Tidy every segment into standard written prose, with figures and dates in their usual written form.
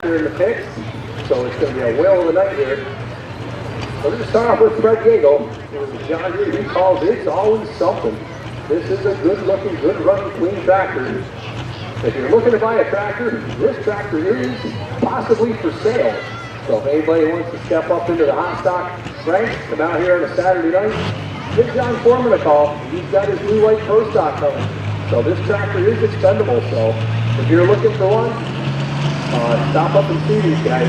Here in the picks, so it's going to be a whale of the night here. We're going to start off with Fred Yeagle. It was a John Deere. He calls It's Always Something. This is a good-looking, good-running, clean tractor. If you're looking to buy a tractor, this tractor is possibly for sale. So if anybody wants to step up into the hot stock ranks, come out here on a Saturday night, give John Foreman a call. He's got his new white Pro Stock coming. So this tractor is expendable. So if you're looking for one, stop up and see these guys.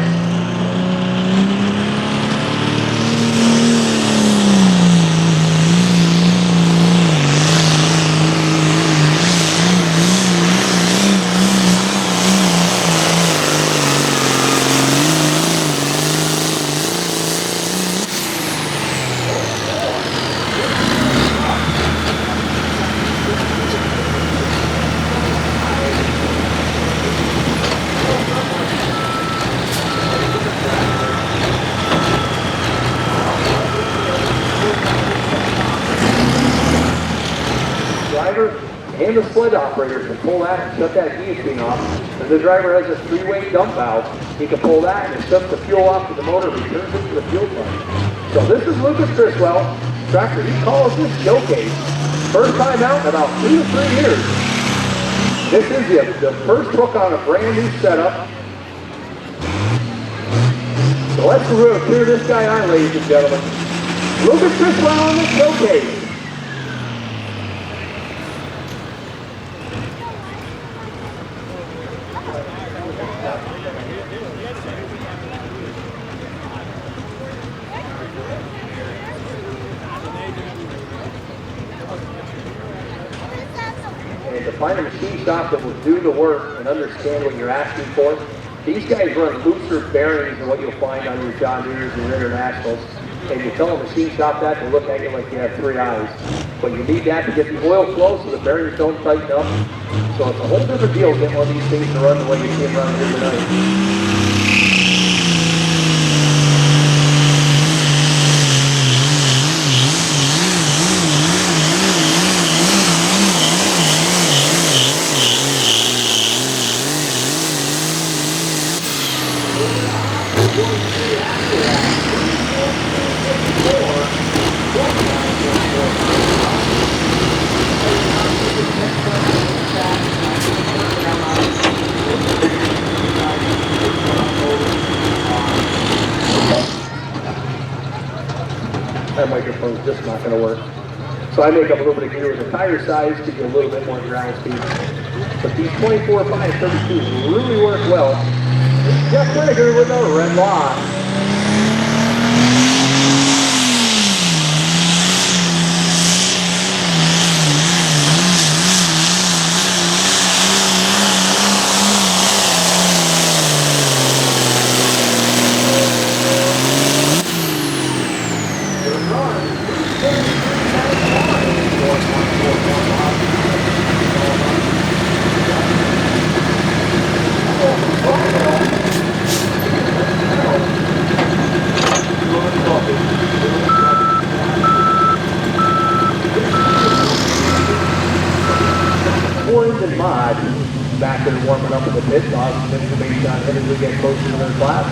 And the sled operator can pull that and shut that guillotine off. If the driver has a 3-way dump valve, he can pull that and it shuts the fuel off to the motor, returns it to the fuel tank. So this is Lucas Criswell, tractor. He calls this showcase. First time out in about 2 to 3 years. This is the first hook on a brand new setup. So let's clear this guy on, ladies and gentlemen. Lucas Criswell on the showcase. And to find a machine shop that will do the work and understand what you're asking for, these guys run looser bearings than what you'll find on your John Deere's and your Internationals. And you tell a machine shop that, they look at you like you have 3 eyes. But you need that to get the oil flow so the bearings don't tighten up. So it's a whole different deal getting one of these things to run the way you see them around here tonight. That microphone's just not going to work. So I make up a little bit of gear with the tire size to get a little bit more ground speed. But these 24, 5, 32s really work well. It's Jeff Snyder with a red line. And mod back there warming up in the pit. Awesome information on it as we get closer to their class.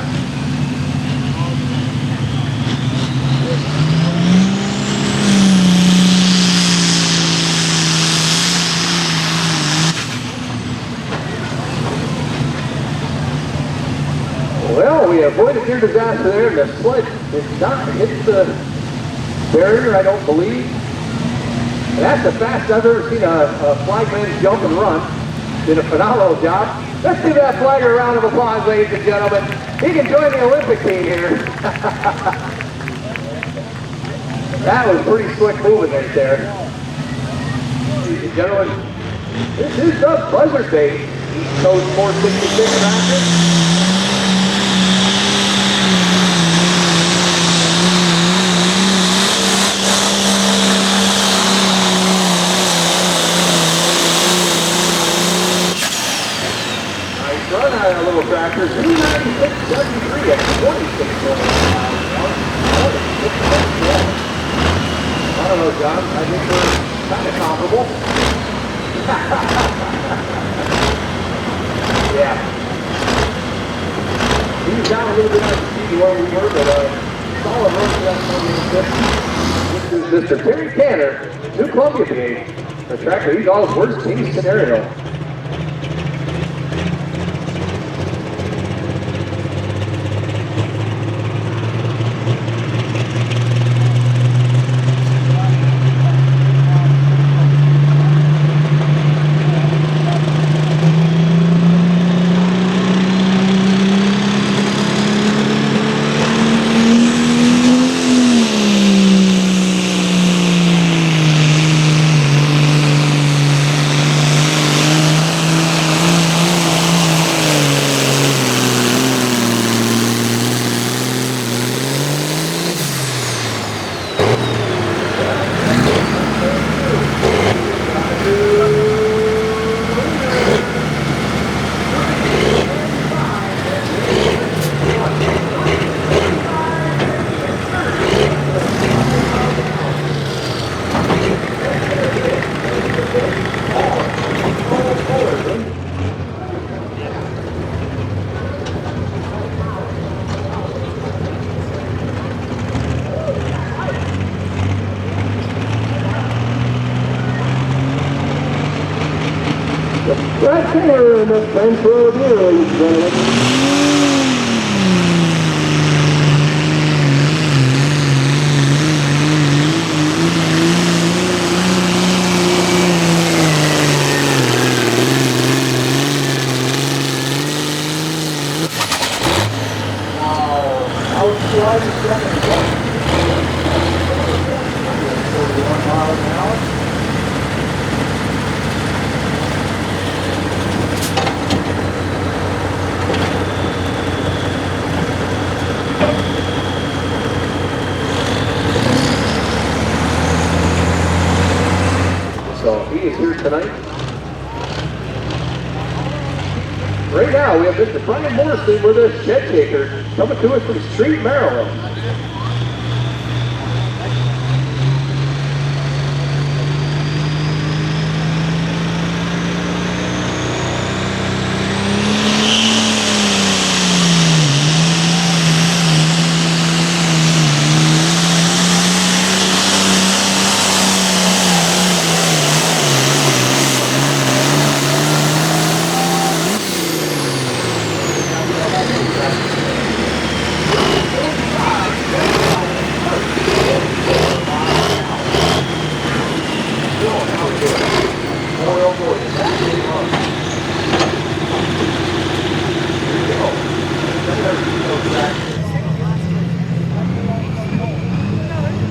Well, we avoided near disaster there. The sled did not hit the barrier, I don't believe. And that's the fastest I've ever seen a flagman jump and run. Did a phenomenal job. Let's give that flagger a round of applause, ladies and gentlemen. He can join the Olympic team here. That was pretty slick moving right there. Ladies and gentlemen, this is the Buzzard Bait East Coast 466 tractor. Run out of a little tractor, 296.73 at 26 miles an hour. I don't know, John. I think we're kind of comparable. Yeah. down a little bit on speed where we were, but solid run for that 28th. This is Mr. Terry Canner, New Columbia PA. The tracker, he's all worst case scenario. Right there in the French Road here, ladies and gentlemen. Outside the second one. 41 miles an hour. So he is here tonight. Right now we have Mr. Brian Morrison with us, shed taker, coming to us from Street, Maryland.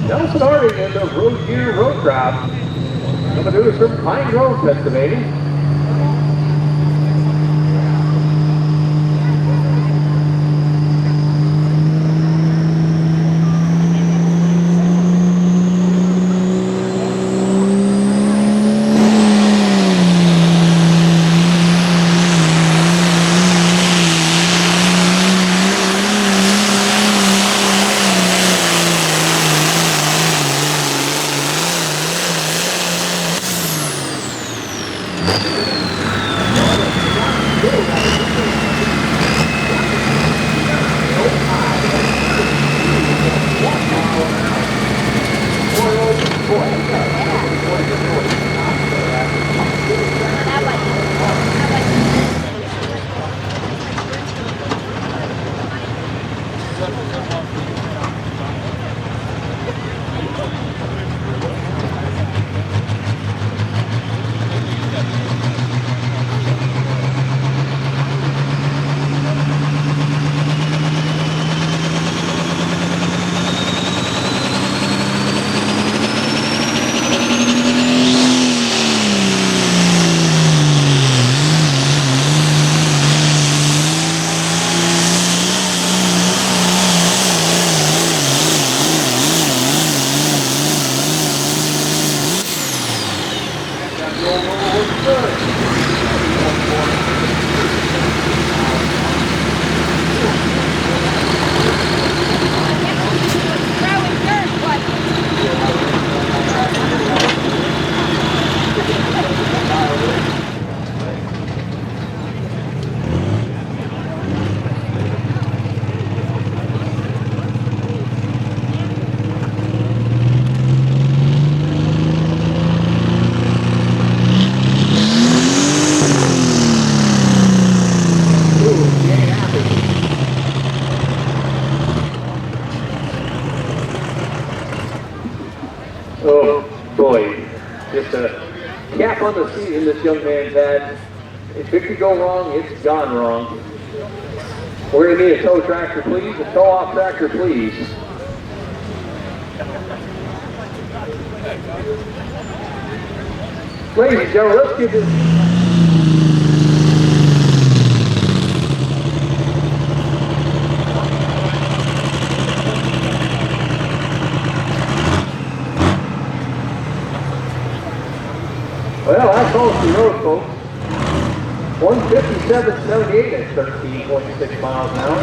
Nelson Harding in the Road Gear Road Crop. Coming to us from Pine Grove, Pennsylvania. enormous season this young man's had. If it could go wrong, it's gone wrong. We're going to need a tow tractor, please. A tow-off tractor, please. Ladies and gentlemen, let's give this... Well, that's all the road, folks. 157.78 at 13.6 miles an hour.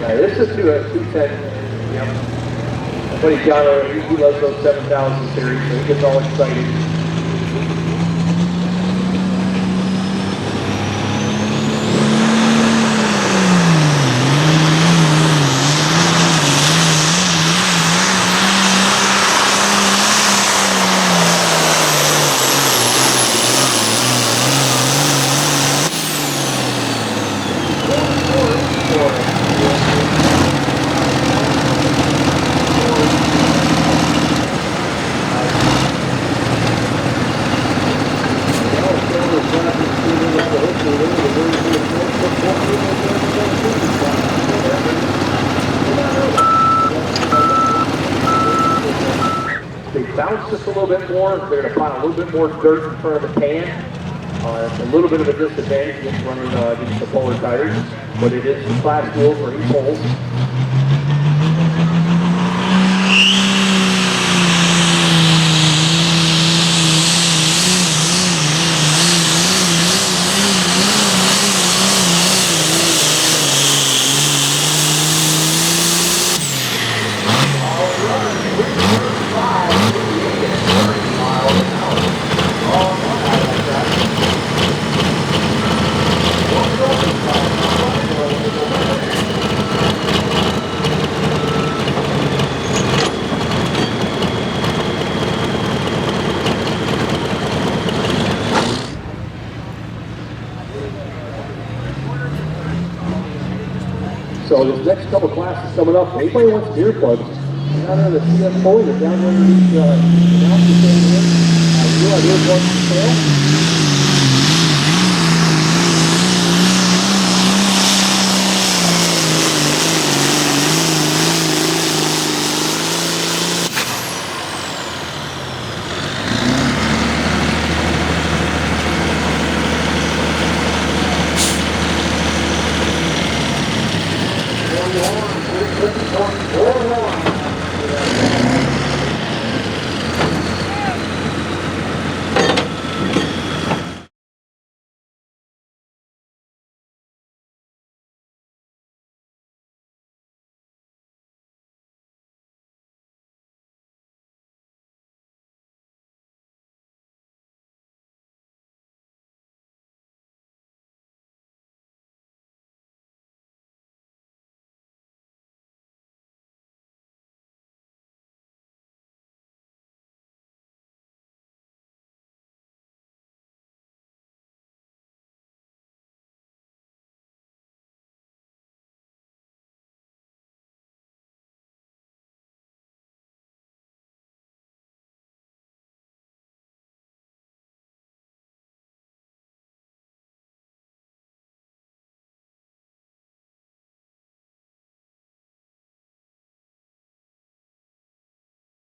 Yeah, this is 210. Yep. My buddy John, he loves those 7,000 series, so he gets all excited. Bounce just a little bit more. They're going to find a little bit more dirt in front of the pan. It's a little bit of a disadvantage against running against the polar tires, but it is class dual for E-pulls. So this next couple classes coming up, anybody wants gear plugs, down there the CS Pulling, or down underneath the announcer stand here. We do have earplugs for sale.